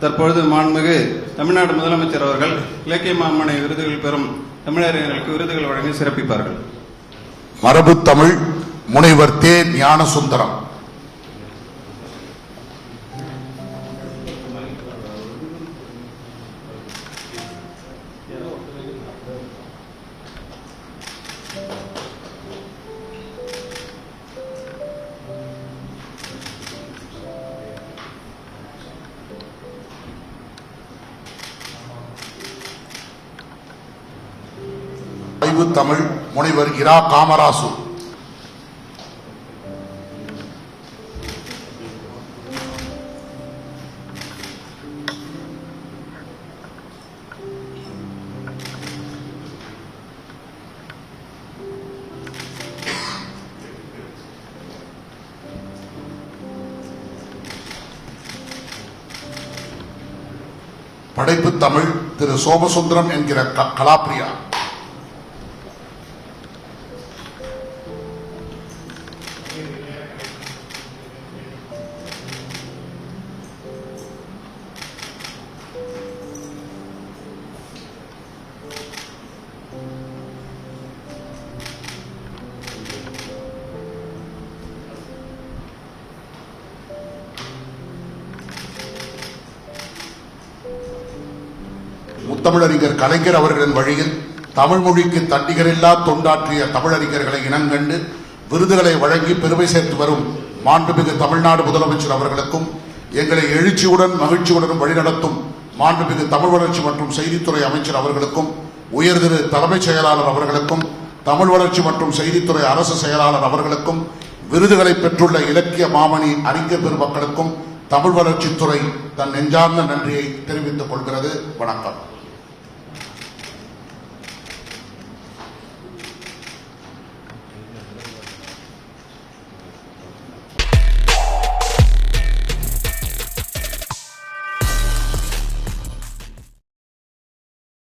தற்பொழுது மாண்புமிகு தமிழ்நாடு முதலமைச்சர் அவர்கள் இலக்கிய மாமணி விருதுகள் பெறும் தமிழறிஞர்களுக்கு விருதுகள் வழங்கி சிறப்பிப்பார்கள். மரபு தமிழ் முனைவர் தே. ஞானசுந்தரம். ஆய்வு தமிழ் முனைவர் இரா. காமராசு. படைப்பு தமிழ் திரு சோமசுந்தரம் என்கிற கலாப்பிரியா. முத்தமிழறிஞர் கலைஞர் அவர்களின் வழியில் தமிழ் மொழிக்கு தண்டிகரில்லா தொண்டாற்றிய தமிழறிஞர்களை இனங்கண்டு விருதுகளை வழங்கி பெருமை சேர்த்து வரும் மாண்புமிகு தமிழ்நாடு முதலமைச்சர் அவர்களுக்கும், எங்களை எழுச்சியுடன் மகிழ்ச்சியுடனும் வழிநடத்தும் மாண்புமிகு தமிழ் வளர்ச்சி மற்றும் செய்தித்துறை அமைச்சர் அவர்களுக்கும், உயர் திரு தலைமைச் செயலாளர் அவர்களுக்கும், தமிழ் வளர்ச்சி மற்றும் செய்தித்துறை அரசு செயலாளர் அவர்களுக்கும், விருதுகளை பெற்றுள்ள இலக்கிய மாமணி அறிஞர் பெருமக்களுக்கும் தமிழ் வளர்ச்சித்துறை தன் நெஞ்சார்ந்த நன்றியை தெரிவித்துக் கொள்கிறது. வணக்கம்.